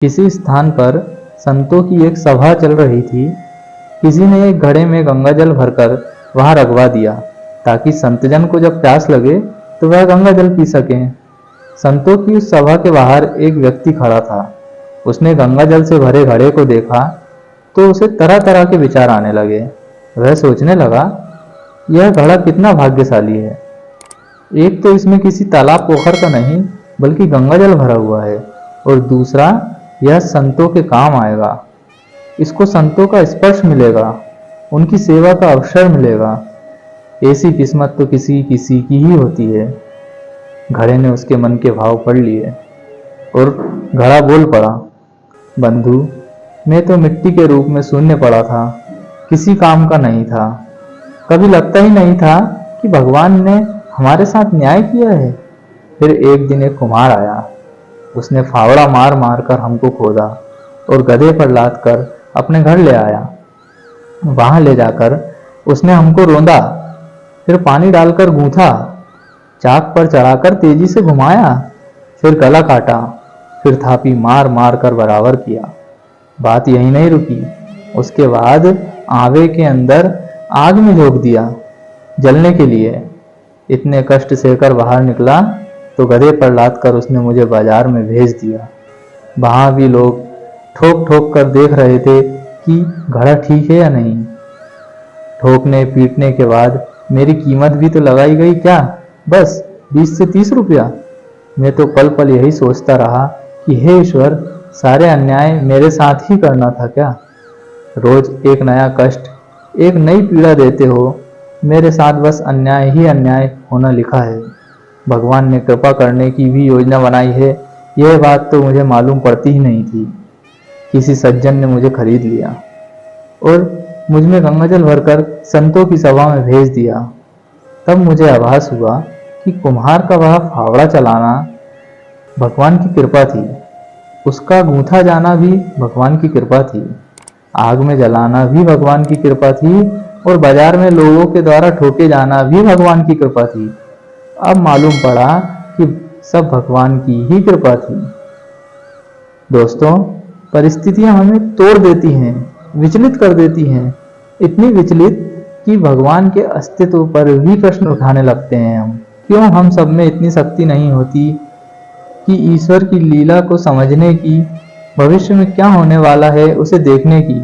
किसी स्थान पर संतों की एक सभा चल रही थी। किसी ने एक घड़े में गंगा जल भरकर वहां रखवा दिया ताकि संतजन को जब प्यास लगे तो वह गंगा जल पी सकें। संतों की उस सभा के बाहर एक व्यक्ति खड़ा था। उसने गंगा जल से भरे घड़े को देखा तो उसे तरह तरह के विचार आने लगे। वह सोचने लगा, यह घड़ा कितना भाग्यशाली है। एक तो इसमें किसी तालाब पोखर का नहीं बल्कि गंगा जल भरा हुआ है, और दूसरा, यह संतों के काम आएगा। इसको संतों का स्पर्श मिलेगा, उनकी सेवा का अवसर मिलेगा। ऐसी किस्मत तो किसी किसी की ही होती है। घड़े ने उसके मन के भाव पढ़ लिए और घड़ा बोल पड़ा, बंधु, मैं तो मिट्टी के रूप में शून्य पड़ा था, किसी काम का नहीं था। कभी लगता ही नहीं था कि भगवान ने हमारे साथ न्याय किया है। फिर एक दिन एक कुम्हार आया। उसने फावड़ा मार मार कर हमको खोदा और गधे पर लाद कर अपने घर ले आया। वहां ले जाकर उसने हमको रोंदा, फिर पानी डालकर गूंथा, चाक पर चढ़ाकर तेजी से घुमाया, फिर गला काटा, फिर थापी मार मार कर बराबर किया। बात यही नहीं रुकी। उसके बाद आवे के अंदर आग में झोंक दिया जलने के लिए। इतने कष्ट सहकर बाहर निकला तो गधे पर लाद कर उसने मुझे बाजार में भेज दिया। वहां भी लोग ठोक ठोक कर देख रहे थे कि घड़ा ठीक है या नहीं। ठोकने पीटने के बाद मेरी कीमत भी तो लगाई गई क्या, बस 20 से 30 रुपया। मैं तो पल पल यही सोचता रहा कि हे ईश्वर, सारे अन्याय मेरे साथ ही करना था क्या। रोज एक नया कष्ट, एक नई पीड़ा देते हो। मेरे साथ बस अन्याय ही अन्याय होना लिखा है। भगवान ने कृपा करने की भी योजना बनाई है, यह बात तो मुझे मालूम पड़ती ही नहीं थी। किसी सज्जन ने मुझे खरीद लिया और मुझ में गंगाजल भरकर संतों की सभा में भेज दिया। तब मुझे आभास हुआ कि कुम्हार का वह फावड़ा चलाना भगवान की कृपा थी, उसका गूंथा जाना भी भगवान की कृपा थी, आग में जलाना भी भगवान की कृपा थी, और बाजार में लोगों के द्वारा ठोके जाना भी भगवान की कृपा थी। अब मालूम पड़ा कि सब भगवान की ही कृपा थी। दोस्तों, परिस्थितियां हमें तोड़ देती हैं, विचलित कर देती हैं, इतनी विचलित कि भगवान के अस्तित्व पर भी प्रश्न उठाने लगते हैं हम। क्यों हम सब में इतनी शक्ति नहीं होती कि ईश्वर की लीला को समझने की, भविष्य में क्या होने वाला है उसे देखने की।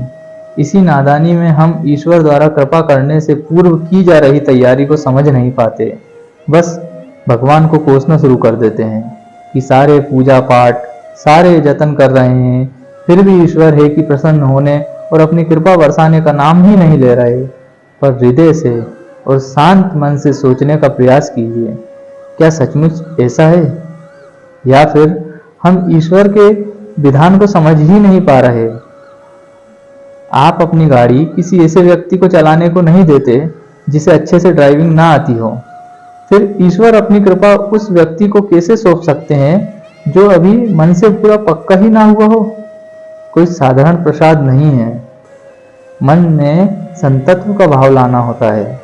इसी नादानी में हम ईश्वर द्वारा कृपा करने से पूर्व की जा रही तैयारी को समझ नहीं पाते। बस भगवान को कोसना शुरू कर देते हैं कि सारे पूजा पाठ, सारे जतन कर रहे हैं, फिर भी ईश्वर है कि प्रसन्न होने और अपनी कृपा बरसाने का नाम ही नहीं ले रहे। पर हृदय से और शांत मन से सोचने का प्रयास कीजिए, क्या सचमुच ऐसा है, या फिर हम ईश्वर के विधान को समझ ही नहीं पा रहे। आप अपनी गाड़ी किसी ऐसे व्यक्ति को चलाने को नहीं देते जिसे अच्छे से ड्राइविंग ना आती हो। फिर ईश्वर अपनी कृपा उस व्यक्ति को कैसे सौंप सकते हैं जो अभी मन से पूरा पक्का ही ना हुआ हो। कोई साधारण प्रसाद नहीं है, मन में संतत्व का भाव लाना होता है।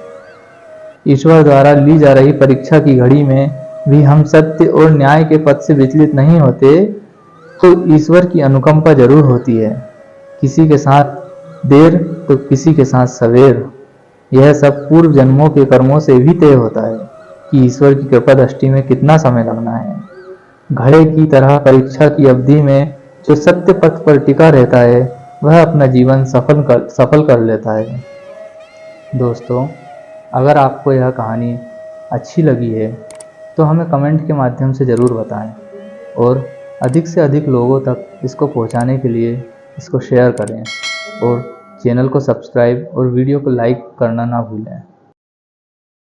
ईश्वर द्वारा ली जा रही परीक्षा की घड़ी में भी हम सत्य और न्याय के पथ से विचलित नहीं होते तो ईश्वर की अनुकंपा जरूर होती है। किसी के साथ देर तो किसी के साथ सवेर। यह सब पूर्व जन्मों के कर्मों से भी तय होता है कि ईश्वर की कृपा दृष्टि में कितना समय लगना है। घड़े की तरह परीक्षा की अवधि में जो सत्य पथ पर टिका रहता है वह अपना जीवन सफल कर लेता है। दोस्तों, अगर आपको यह कहानी अच्छी लगी है तो हमें कमेंट के माध्यम से ज़रूर बताएं, और अधिक से अधिक लोगों तक इसको पहुंचाने के लिए इसको शेयर करें, और चैनल को सब्सक्राइब और वीडियो को लाइक करना ना भूलें।